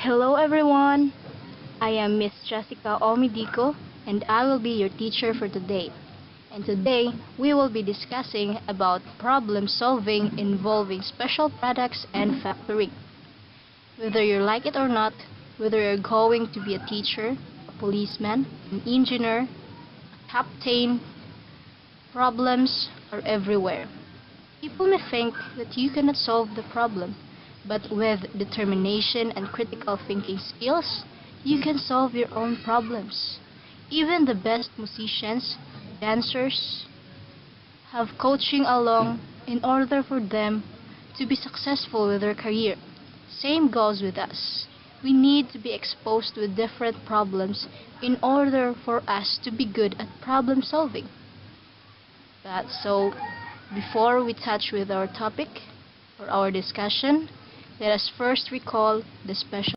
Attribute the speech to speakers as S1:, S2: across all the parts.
S1: Hello everyone, I am Miss Jessica O. Medico and I will be your teacher for today. And today we will be discussing about problem solving involving special products and factoring. Whether you like it or not, whether you're going to be a teacher, a policeman, an engineer, a captain, problems are everywhere. People may think that you cannot solve the problem, but with determination and critical thinking skills, you can solve your own problems. Even the best musicians, dancers, have coaching along in order for them to be successful with their career. Same goes with us. We need to be exposed with different problems in order for us to be good at problem solving. So, before we touch with our topic or our discussion, let us first recall the special.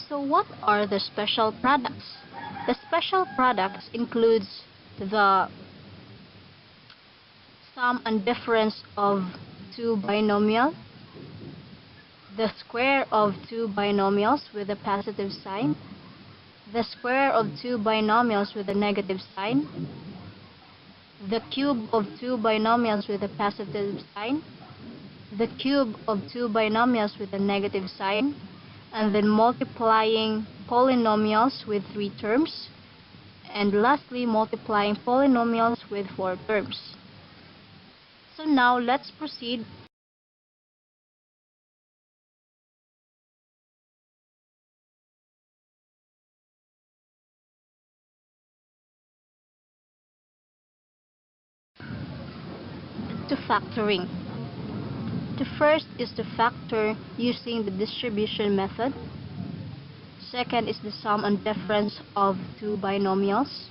S1: So what are the special products? The special products includes the sum and difference of two binomials, the square of two binomials with a positive sign, the square of two binomials with a negative sign, the cube of two binomials with a positive sign, the cube of two binomials with a negative sign, and then multiplying polynomials with 3 terms, and lastly multiplying polynomials with 4 terms. So now let's proceed to factoring. The first is to factor using the distribution method. Second is the sum and difference of two binomials.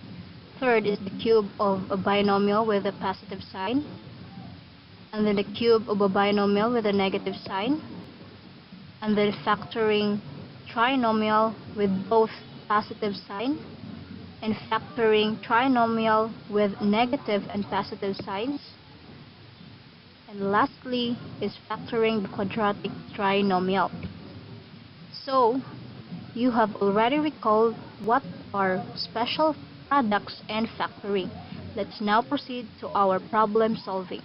S1: Third is the cube of a binomial with a positive sign. And then the cube of a binomial with a negative sign. And then factoring trinomial with both positive sign. And factoring trinomial with negative and positive signs. And lastly is factoring the quadratic trinomial. So, you have already recalled what are special products and factoring. Let's now proceed to our problem solving.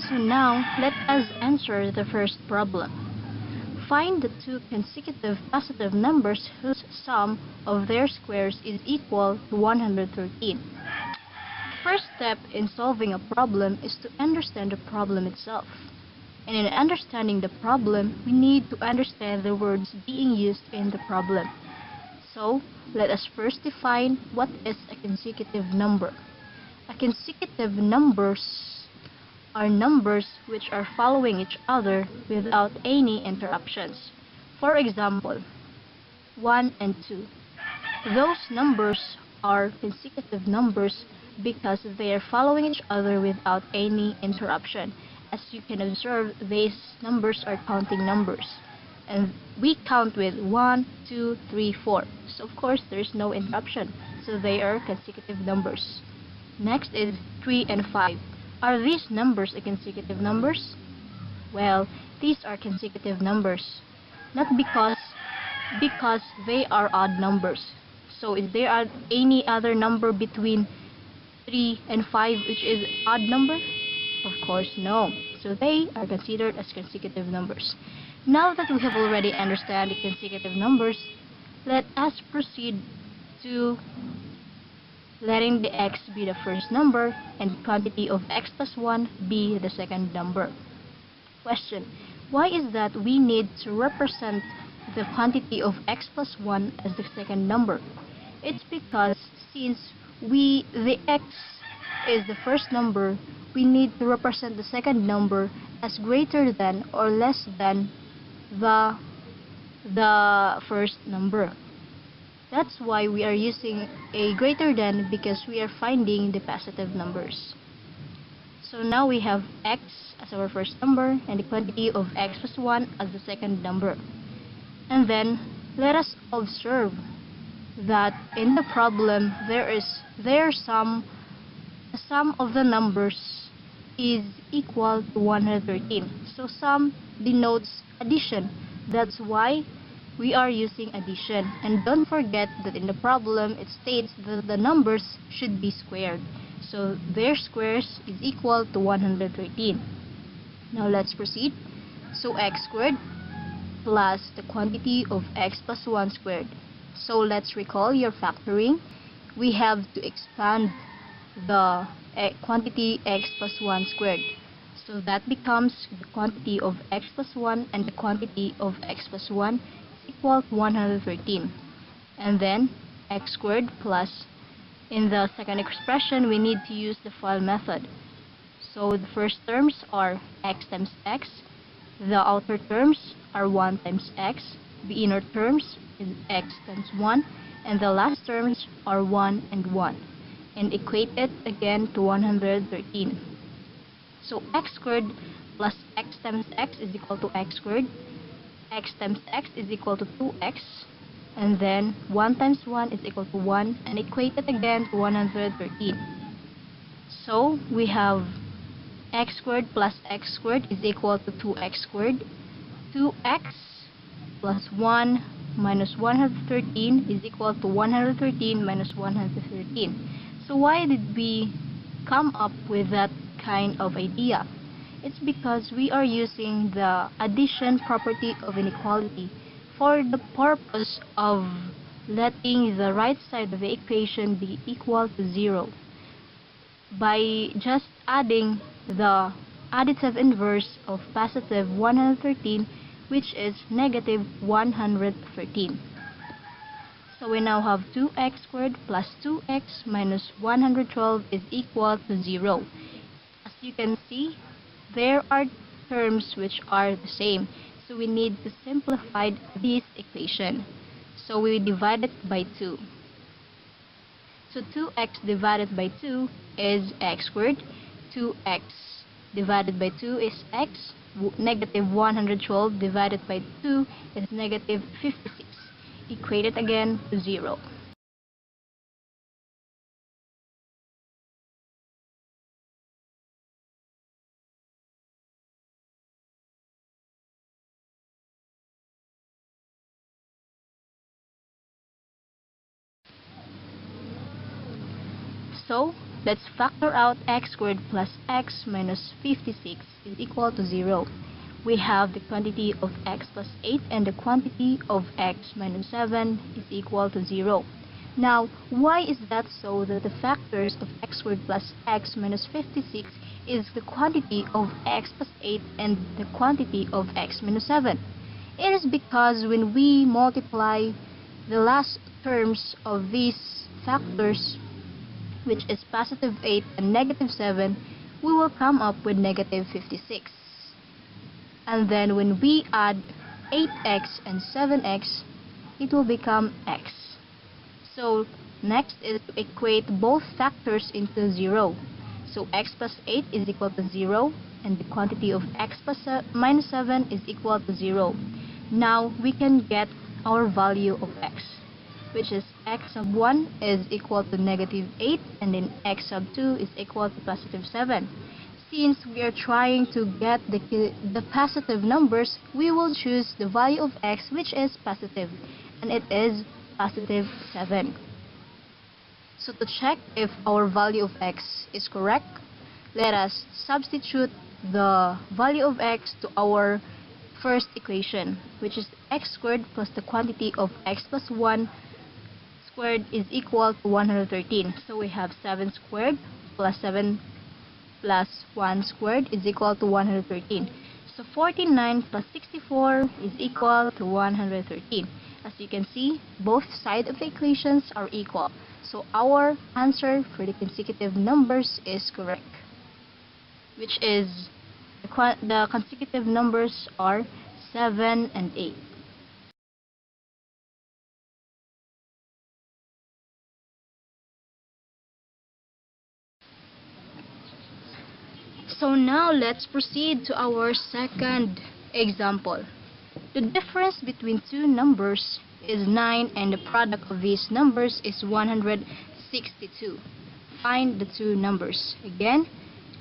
S1: So now, let us answer the first problem. Find the two consecutive positive numbers whose sum of their squares is equal to 113. The first step in solving a problem is to understand the problem itself. And in understanding the problem, we need to understand the words being used in the problem. So, let us first define what is a consecutive number. A consecutive numbers are numbers which are following each other without any interruptions. For example, 1 and 2. Those numbers are consecutive numbers because they are following each other without any interruption. As you can observe, these numbers are counting numbers. And we count with 1, 2, 3, 4. So of course, there is no interruption. So they are consecutive numbers. Next is 3 and 5. Are these numbers a consecutive numbers? Well, these are consecutive numbers. Not because they are odd numbers. So is there any other number between 3 and 5 which is odd number? Of course no. So they are considered as consecutive numbers. Now that we have already understood the consecutive numbers, let us proceed to letting the x be the first number and the quantity of x plus 1 be the second number. Question: why is that we need to represent the quantity of x plus 1 as the second number? It's because since the x is the first number, we need to represent the second number as greater than or less than the first number. That's why we are using a greater than, because we are finding the positive numbers. So now we have x as our first number and the quantity of x plus 1 as the second number. And then let us observe that in the problem the sum of the numbers is equal to 113. So sum denotes addition. That's why we are using addition. And don't forget that in the problem it states that the numbers should be squared. So their squares is equal to 113. Now let's proceed. So x squared plus the quantity of x plus 1 squared. So let's recall your factoring. We have to expand the quantity x plus 1 squared. So that becomes the quantity of x plus 1 and the quantity of x plus 1 is equal to 113. And then x squared plus, in the second expression, we need to use the FOIL method. So the first terms are x times x, the outer terms are 1 times x, the inner terms is x times 1, and the last terms are 1 and 1, and equate it again to 113. So x squared plus x times x is equal to x squared, x times x is equal to 2x, and then 1 times 1 is equal to 1, and equate it again to 113. So we have x squared plus x squared is equal to 2x squared. 2x plus 1 minus 113 is equal to 113 minus 113. So why did we come up with that kind of idea? It's because we are using the addition property of inequality for the purpose of letting the right side of the equation be equal to 0 by just adding the additive inverse of positive 113, which is negative 113. So we now have 2x squared plus 2x minus 112 is equal to 0. As you can see, there are terms which are the same. So we need to simplify this equation. So we divide it by 2. So 2x divided by 2 is x squared. 2x divided by 2 is x. Negative 112 divided by 2 is negative 56. Equate it again to 0. So let's factor out x squared plus x minus 56 is equal to 0. We have the quantity of x plus 8 and the quantity of x minus 7 is equal to 0. Now, why is that so that the factors of x squared plus x minus 56 is the quantity of x plus 8 and the quantity of x minus 7? It is because when we multiply the last terms of these factors, which is positive 8 and negative 7, we will come up with negative 56. And then when we add 8x and 7x, it will become x. So next is to equate both factors into 0. So x plus 8 is equal to 0, and the quantity of x plus minus 7 is equal to 0. Now we can get our value of x, which is x sub 1 is equal to negative 8, and then x sub 2 is equal to positive 7. Since we are trying to get the positive numbers, we will choose the value of x, which is positive, and it is positive 7. So to check if our value of x is correct, let us substitute the value of x to our first equation, which is x squared plus the quantity of x plus 1 squared is equal to 113. So we have 7 squared plus 7 plus 1 squared is equal to 113. So 49 plus 64 is equal to 113. As you can see, both sides of the equations are equal. So our answer for the consecutive numbers is correct, which is the consecutive numbers are 7 and 8. So now let's proceed to our second example. The difference between two numbers is 9 and the product of these numbers is 162. Find the two numbers. Again,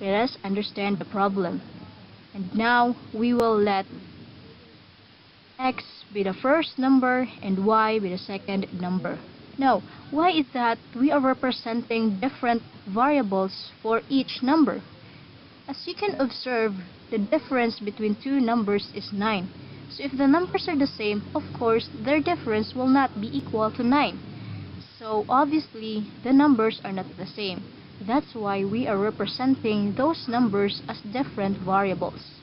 S1: let us understand the problem. And now we will let x be the first number and y be the second number. Now, why is that we are representing different variables for each number? As you can observe, the difference between two numbers is 9. So if the numbers are the same, of course, their difference will not be equal to 9. So obviously, the numbers are not the same. That's why we are representing those numbers as different variables.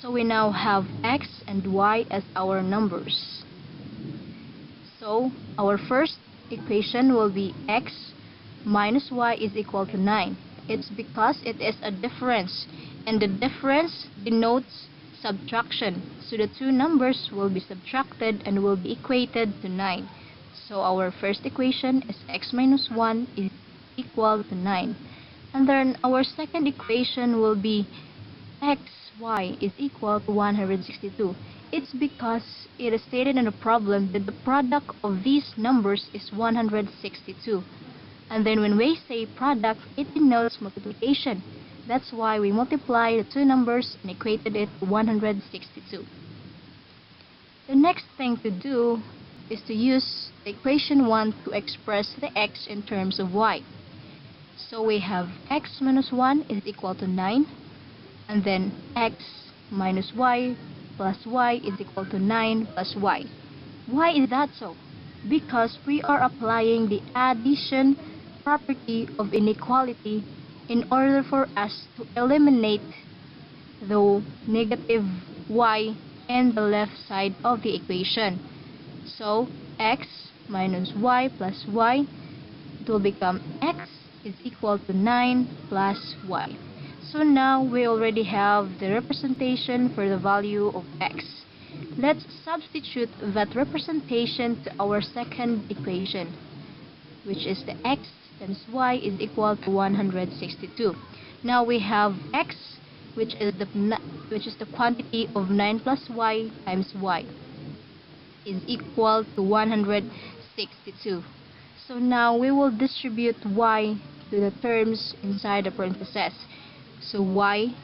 S1: So we now have x and y as our numbers. So our first equation will be x minus y is equal to 9. It's because it is a difference, and the difference denotes subtraction. So the two numbers will be subtracted and will be equated to 9. So our first equation is x minus 1 is equal to 9. And then our second equation will be xy is equal to 162. It's because it is stated in the problem that the product of these numbers is 162. And then when we say product, it denotes multiplication. That's why we multiply the two numbers and equated it to 162. The next thing to do is to use the equation 1 to express the x in terms of y. So we have x minus 1 is equal to 9, and then x minus y plus y is equal to 9 plus y. Why is that so? Because we are applying the addition property of inequality in order for us to eliminate the negative y in the left side of the equation. So x minus y plus y, it will become x is equal to 9 plus y. So now we already have the representation for the value of x. Let's substitute that representation to our second equation, which is the x times y is equal to 162. Now we have x, which is the quantity of 9 plus y times y, is equal to 162. So now we will distribute y to the terms inside the parentheses. So y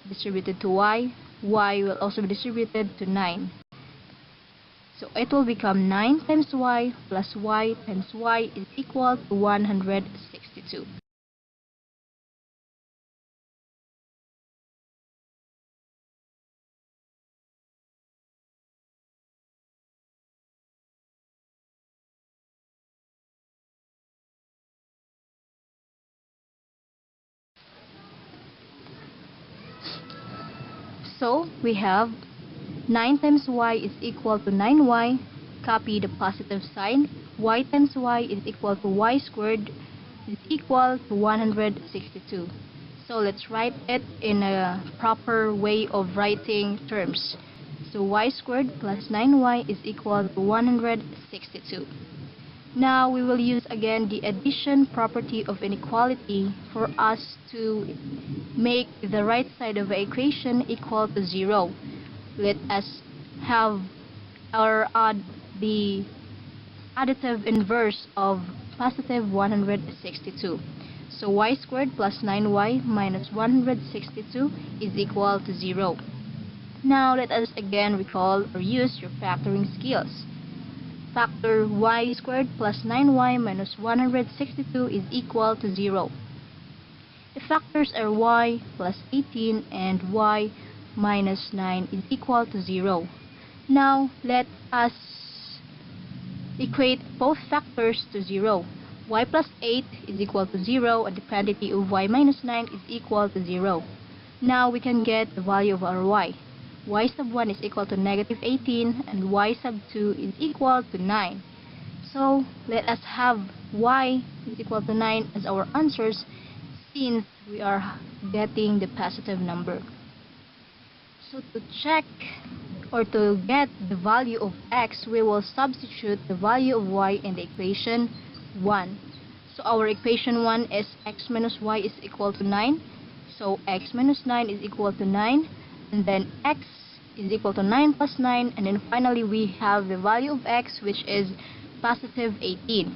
S1: distributed to y will also be distributed to 9. So it will become 9 times y plus y times y is equal to 162. So we have 9 times y is equal to 9y, copy the positive sign, y times y is equal to y squared is equal to 162. So let's write it in a proper way of writing terms. So y squared plus 9y is equal to 162. Now we will use again the addition property of inequality for us to make the right side of the equation equal to 0. Let us have the additive inverse of positive 162. So y squared plus 9y minus 162 is equal to 0. Now let us again recall or use your factoring skills. Factor y squared plus 9y minus 162 is equal to 0. The factors are y plus 18 and y minus 9 is equal to 0. Now let us equate both factors to 0. Y plus 8 is equal to 0 and the quantity of y minus 9 is equal to 0. Now we can get the value of our y. Y sub 1 is equal to negative 18 and y sub 2 is equal to 9. So let us have y is equal to 9 as our answers since we are getting the positive number. So to check or to get the value of x, we will substitute the value of y in the equation 1. So our equation 1 is x minus y is equal to 9. So x minus 9 is equal to 9, and then x is equal to 9 plus 9, and then finally we have the value of x, which is positive 18.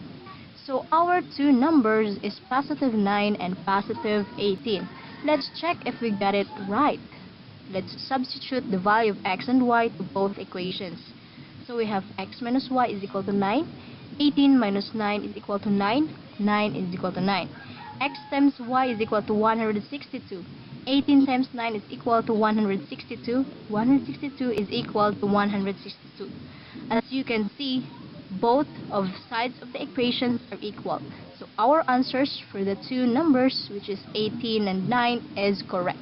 S1: So our two numbers is positive 9 and positive 18. Let's check if we got it right. Let's substitute the value of x and y to both equations. So we have x minus y is equal to 9, 18 minus 9 is equal to 9, 9 is equal to 9. X times y is equal to 162. 18 times 9 is equal to 162. 162 is equal to 162. As you can see, both of sides of the equations are equal. So our answers for the two numbers, which is 18 and 9, is correct.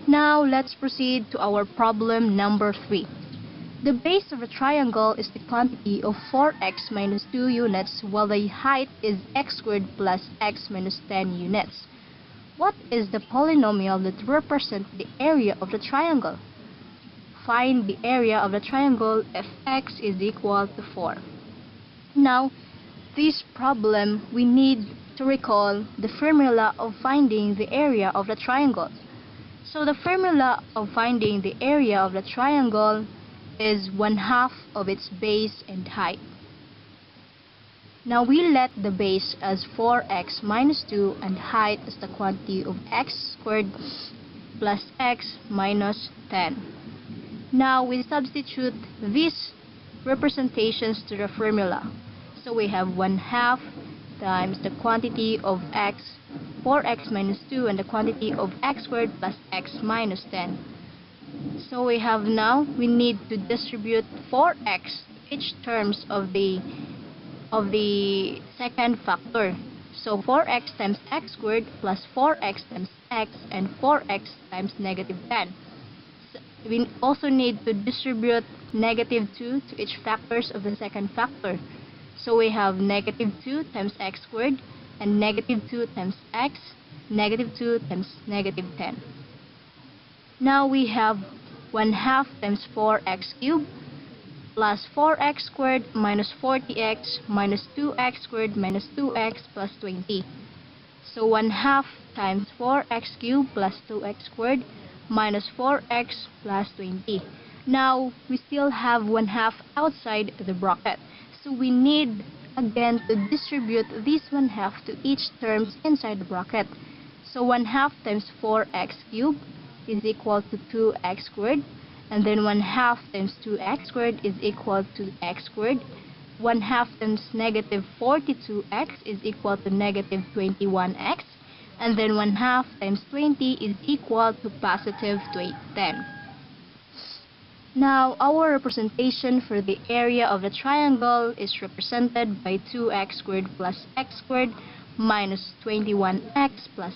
S1: Now let's proceed to our problem number 3. The base of a triangle is the quantity of 4x minus 2 units, while the height is x squared plus x minus 10 units. What is the polynomial that represents the area of the triangle? Find the area of the triangle if x is equal to 4. Now, this problem, we need to recall the formula of finding the area of the triangle. So the formula of finding the area of the triangle is 1/2 of its base and height. Now we let the base as 4x minus 2 and height as the quantity of x squared plus x minus 10. Now we substitute these representations to the formula. So we have 1/2 times the quantity of x, 4x minus 2, and the quantity of x squared plus x minus 10. So we have now, we need to distribute 4x to each terms of the second factor. So 4x times x squared plus 4x times x and 4x times negative 10. So we also need to distribute negative 2 to each factors of the second factor. So we have negative 2 times x squared and negative 2 times x, negative 2 times negative 10. Now we have 1/2 times 4x cubed plus 4x squared minus 40x minus 2x squared minus 2x plus 20. So 1/2 times 4x cubed plus 2x squared minus 4x plus 20. Now we still have 1/2 outside the bracket. So we need again to distribute this 1/2 to each terms inside the bracket. So 1/2 times 4x cubed is equal to 2x squared, and then 1/2 times 2x squared is equal to x squared. 1/2 times negative 42x is equal to negative 21x, and then 1/2 times 20 is equal to positive 10. Now, our representation for the area of the triangle is represented by 2x squared plus x squared minus 21x plus .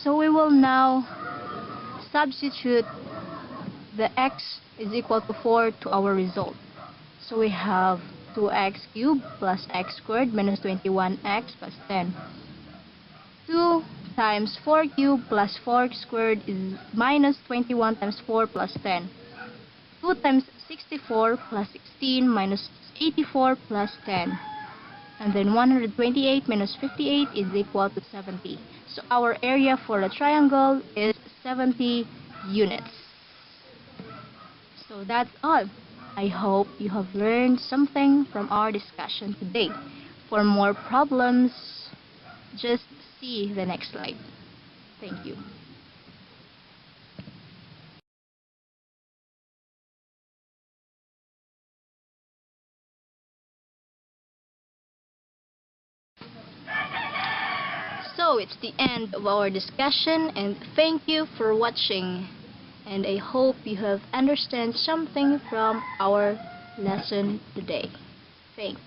S1: So we will now substitute the x is equal to 4 to our result. So we have 2x cubed plus x squared minus 21x plus 10. 2 times 4 cubed plus 4 squared is minus 21 times 4 plus 10. 2 times 64 plus 16 minus 84 plus 10. And then 128 minus 58 is equal to 70. So our area for the triangle is 70 units. So that's all. I hope you have learned something from our discussion today. For more problems, just see the next slide. Thank you. So it's the end of our discussion, and thank you for watching. And I hope you have understood something from our lesson today. Thanks.